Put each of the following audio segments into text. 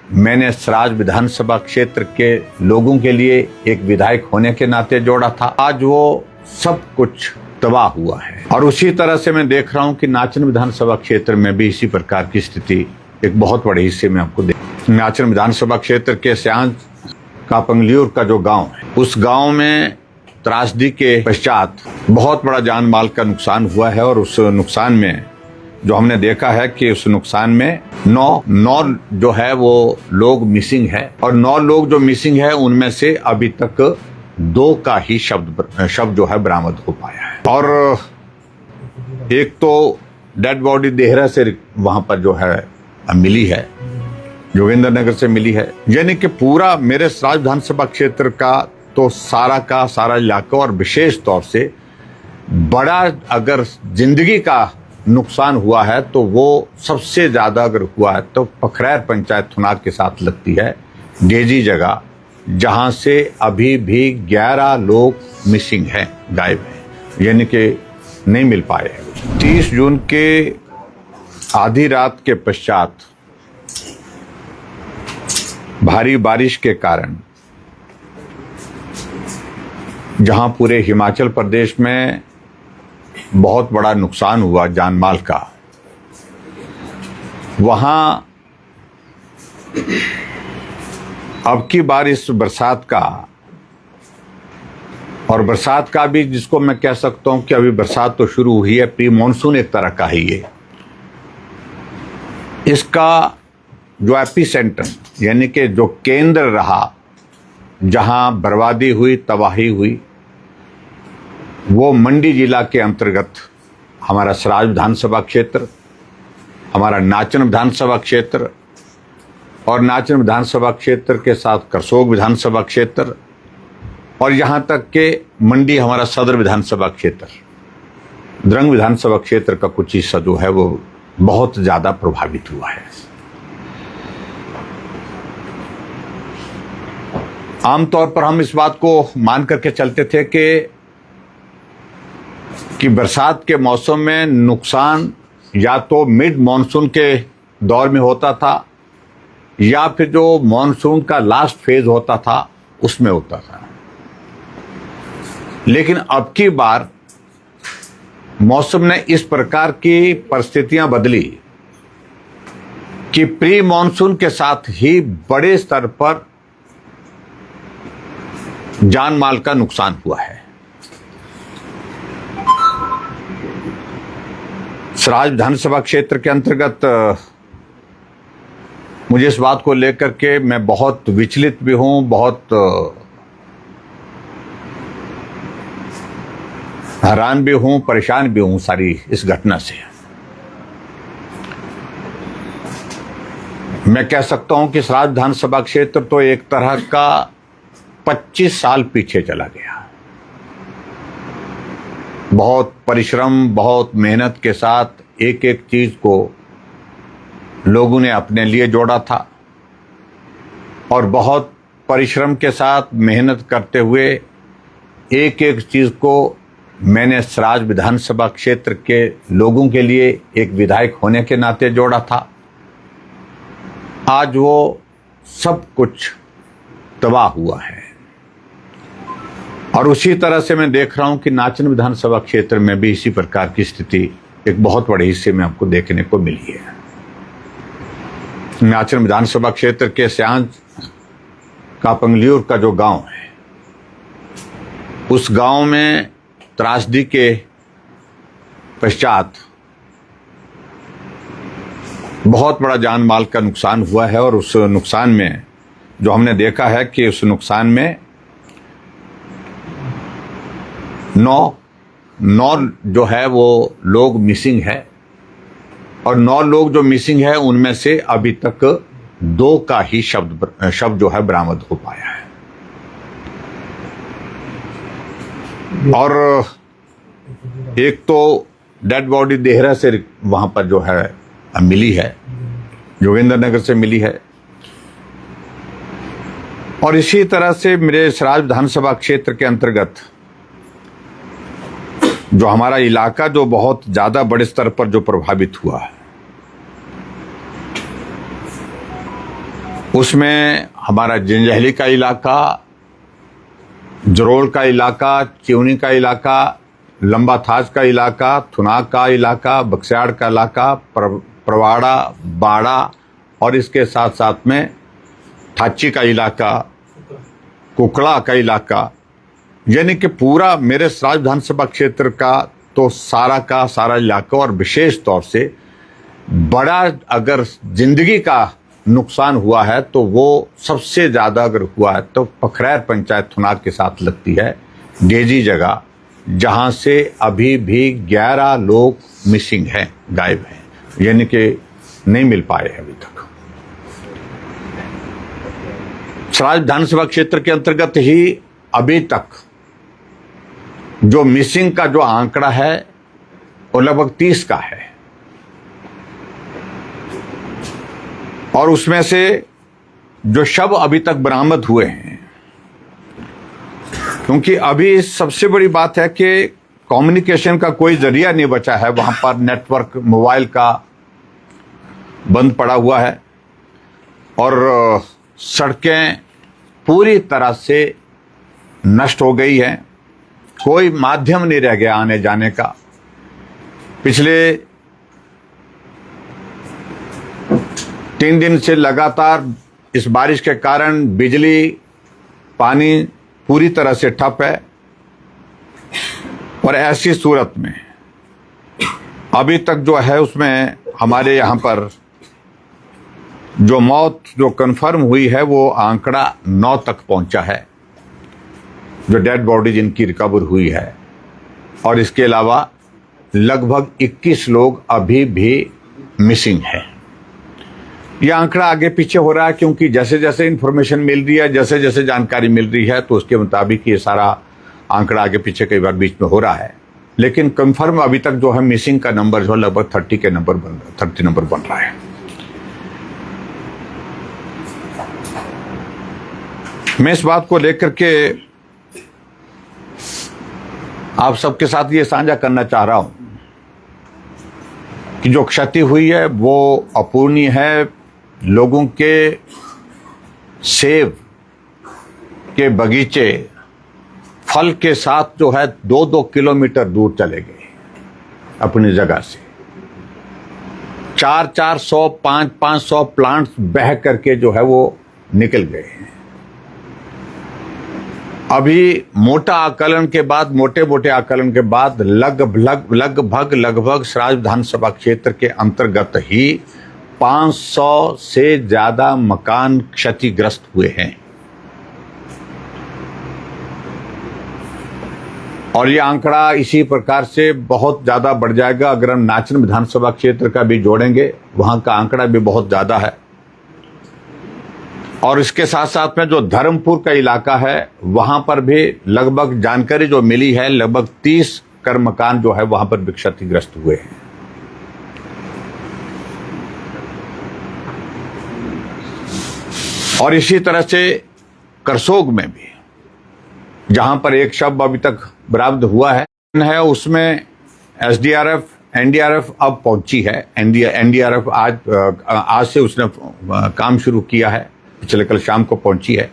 मैंने सराज विधानसभा क्षेत्र के लोगों के लिए एक विधायक होने के नाते जोड़ा था। आज वो सब कुछ तबाह हुआ है और उसी तरह से मैं देख रहा हूं कि नाचन विधानसभा क्षेत्र में भी इसी प्रकार की स्थिति एक बहुत बड़े हिस्से में आपको नाचन विधानसभा क्षेत्र के स्यांज का पंगलियूर का जो गांव है, उस गांव में त्रासदी के पश्चात बहुत बड़ा जान माल का नुकसान हुआ है और उस नुकसान में जो हमने देखा है कि उस नुकसान में नौ जो है वो लोग मिसिंग है और 9 लोग जो मिसिंग है उनमें से अभी तक 2 का ही शब्द जो है बरामद हो पाया है और एक तो डेड बॉडी देहरा से वहां पर जो है मिली है, जोगिंदर नगर से मिली है। यानी कि पूरा मेरे सराज विधानसभा क्षेत्र का तो सारा इलाका और विशेष तौर से बड़ा अगर जिंदगी का नुकसान हुआ है तो वो सबसे ज्यादा अगर हुआ है तो पखरैर पंचायत थुनाग के साथ लगती है डेजी जगह, जहां से अभी भी 11 लोग मिसिंग हैं, गायब हैं, यानी कि नहीं मिल पाए हैं। 30 जून के आधी रात के पश्चात भारी बारिश के कारण जहां पूरे हिमाचल प्रदेश में बहुत बड़ा नुकसान हुआ जान माल का, वहां अब की बार इस बरसात का और बरसात का भी जिसको मैं कह सकता हूं कि अभी बरसात तो शुरू हुई है, प्री मानसून एक तरह का ही है। इसका जो एपी सेंटर यानी कि जो केंद्र रहा जहां बर्बादी हुई, तबाही हुई, वो मंडी जिला के अंतर्गत हमारा सराज विधानसभा क्षेत्र, हमारा नाचन विधानसभा क्षेत्र और नाचन विधानसभा क्षेत्र के साथ करसोग विधानसभा क्षेत्र और यहाँ तक के मंडी हमारा सदर विधानसभा क्षेत्र, द्रंग विधानसभा क्षेत्र का कुछ हिस्सा जो है वो बहुत ज़्यादा प्रभावित हुआ है। आमतौर पर हम इस बात को मान करके चलते थे कि बरसात के मौसम में नुकसान या तो मिड मॉनसून के दौर में होता था या फिर जो मॉनसून का लास्ट फेज होता था उसमें होता था, लेकिन अब की बार मौसम ने इस प्रकार की परिस्थितियां बदली कि प्री मॉनसून के साथ ही बड़े स्तर पर जान माल का नुकसान हुआ है। सराज विधानसभा क्षेत्र के अंतर्गत मुझे इस बात को लेकर के मैं बहुत विचलित भी हूं, बहुत हैरान भी हूं, परेशान भी हूं सारी इस घटना से। मैं कह सकता हूं कि सराज विधानसभा क्षेत्र तो एक तरह का 25 साल पीछे चला गया। बहुत परिश्रम, बहुत मेहनत के साथ एक एक चीज को लोगों ने अपने लिए जोड़ा था और बहुत परिश्रम के साथ मेहनत करते हुए एक एक चीज को मैंने सराज विधानसभा क्षेत्र के लोगों के लिए एक विधायक होने के नाते जोड़ा था। आज वो सब कुछ तबाह हुआ है और उसी तरह से मैं देख रहा हूं कि नाचन विधानसभा क्षेत्र में भी इसी प्रकार की स्थिति एक बहुत बड़े हिस्से में आपको देखने को मिली है। नाचन विधानसभा क्षेत्र के स्यांज का पंगलियूर का जो गांव है, उस गांव में त्रासदी के पश्चात बहुत बड़ा जान माल का नुकसान हुआ है और उस नुकसान में जो हमने देखा है कि उस नुकसान में 9 जो है वो लोग मिसिंग है और 9 लोग जो मिसिंग है उनमें से अभी तक 2 का ही शब्द जो है बरामद हो पाया है और एक तो डेड बॉडी देहरा से वहां पर जो है मिली है, जोगिंदर नगर से मिली है और इसी तरह से मेरे सराज विधानसभा क्षेत्र के अंतर्गत जो हमारा इलाका जो बहुत ज्यादा बड़े स्तर पर जो प्रभावित हुआ है उसमें हमारा जंजैहली का इलाका, जरोल का इलाका, चिवनी का इलाका, लंबा थाज का इलाका, थुनाग का इलाका, बक्सियाड़ का इलाका, प्रवाड़ा, बाड़ा और इसके साथ साथ में थाची का इलाका, कुकड़ा का इलाका, यानी कि पूरा मेरे सराज विधानसभा क्षेत्र का तो सारा इलाका, और विशेष तौर से बड़ा अगर जिंदगी का नुकसान हुआ है तो वो सबसे ज़्यादा अगर हुआ है तो पखरैर पंचायत थुनाग के साथ लगती है, डेजी जगह, जहाँ से अभी भी 11 लोग मिसिंग हैं, गायब हैं, यानी कि नहीं मिल पाए हैं अभी तक। सराज विधानसभा क्षेत्र के अंतर्गत ही अभी तक जो मिसिंग का जो आंकड़ा है वो लगभग 30 का है, और उसमें से जो शव अभी तक बरामद हुए हैं, क्योंकि अभी सबसे बड़ी बात है कि कम्युनिकेशन का कोई जरिया नहीं बचा है, वहां पर नेटवर्क मोबाइल का बंद पड़ा हुआ है और सड़कें पूरी तरह से नष्ट हो गई हैं, कोई माध्यम नहीं रह गया आने जाने का। पिछले 3 दिन से लगातार इस बारिश के कारण बिजली, पानी पूरी तरह से ठप है, और ऐसी सूरत में अभी तक जो है उसमें हमारे यहाँ पर जो मौत जो कंफर्म हुई है वो आंकड़ा 9 तक पहुंचा है, जो डेड बॉडी जिनकी रिकवर हुई है, और इसके अलावा लगभग 21 लोग अभी भी मिसिंग हैं। यह आंकड़ा आगे पीछे हो रहा है क्योंकि जैसे जैसे इंफॉर्मेशन मिल रही है, जैसे जैसे जानकारी मिल रही है, तो उसके मुताबिक ये सारा आंकड़ा आगे पीछे कई बार बीच में हो रहा है, लेकिन कंफर्म अभी तक जो है मिसिंग का नंबर जो लगभग 30 नंबर बन रहा है। मैं इस बात को लेकर के आप सबके साथ ये साझा करना चाह रहा हूं कि जो क्षति हुई है वो अपूर्णीय है। लोगों के सेब के बगीचे फल के साथ जो है 2-2 किलोमीटर दूर चले गए अपनी जगह से। 400-400, 500 प्लांट्स बह करके जो है वो निकल गए हैं। अभी मोटा आकलन के बाद, मोटे आकलन के बाद लगभग सराज विधानसभा क्षेत्र के अंतर्गत ही 500 से ज्यादा मकान क्षतिग्रस्त हुए हैं, और ये आंकड़ा इसी प्रकार से बहुत ज्यादा बढ़ जाएगा। अगर हम नाचन विधानसभा क्षेत्र का भी जोड़ेंगे, वहां का आंकड़ा भी बहुत ज्यादा है, और इसके साथ साथ में जो धर्मपुर का इलाका है वहां पर भी लगभग जानकारी जो मिली है लगभग 30 कर मकान जो है वहां पर भी क्षतिग्रस्त हुए हैं। और इसी तरह से करसोग में भी जहां पर एक शव अभी तक बरामद हुआ है उसमें एसडीआरएफ, एनडीआरएफ अब पहुंची है। एनडीआरएफ आज से उसने काम शुरू किया है, पिछले कल शाम को पहुंची है।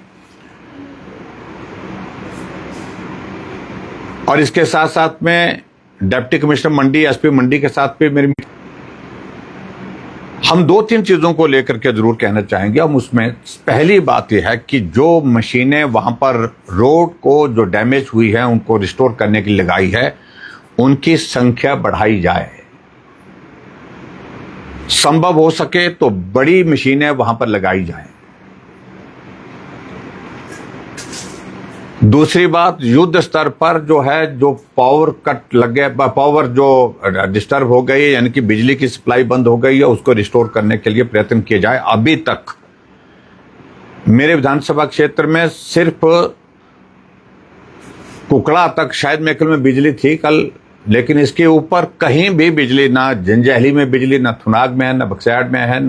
और इसके साथ साथ में डिप्टी कमिश्नर मंडी, एसपी मंडी के साथ भी मेरी हम 2-3 चीजों को लेकर के जरूर कहना चाहेंगे। हम उसमें पहली बात यह है कि जो मशीनें वहां पर रोड को जो डैमेज हुई है उनको रिस्टोर करने की लगाई है, उनकी संख्या बढ़ाई जाए। संभव हो सके तो बड़ी मशीनें वहां पर लगाई जाएं। दूसरी बात, युद्ध स्तर पर जो है जो पावर कट लग गया, पावर जो डिस्टर्ब हो गई, यानी कि बिजली की सप्लाई बंद हो गई है, उसको रिस्टोर करने के लिए प्रयत्न किए जाए। अभी तक मेरे विधानसभा क्षेत्र में सिर्फ कुकड़ा तक शायद मेकल में बिजली थी कल, लेकिन इसके ऊपर कहीं भी बिजली, ना जंजैहली में बिजली, ना थुनाग में है, ना बक्सियाड़ में है,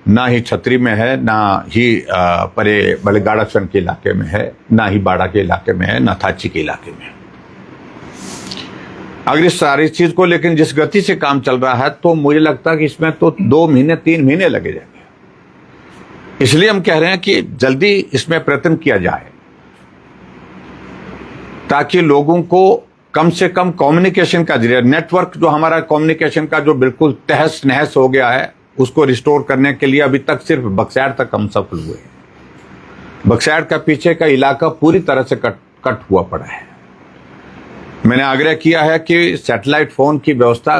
ना ही छतरी में है, ना ही परे बलगाड़ासन के इलाके में है, ना ही बाड़ा के इलाके में है, ना थाची के इलाके में। अगर इस सारी चीज को लेकिन जिस गति से काम चल रहा है तो मुझे लगता है कि इसमें तो 2 महीने 3 महीने लगे जाएंगे। इसलिए हम कह रहे हैं कि जल्दी इसमें प्रयत्न किया जाए ताकि लोगों को कम से कम कम्युनिकेशन का जरिए, नेटवर्क जो हमारा कम्युनिकेशन का जो बिल्कुल तहस नहस हो गया है, उसको रिस्टोर करने के लिए अभी तक सिर्फ बक्सैर तक हम सफल हुए हैं। बक्सैर का पीछे का इलाका पूरी तरह से कट हुआ पड़ा है। मैंने आग्रह किया है कि सैटेलाइट फोन की व्यवस्था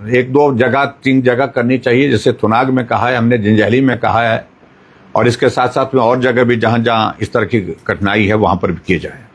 1-2 जगह 3 जगह करनी चाहिए, जैसे थुनाग में कहा है, हमने जंजैहली में कहा है, और इसके साथ साथ में और जगह भी जहां जहां इस तरह की कठिनाई है वहां पर भी किए जाए।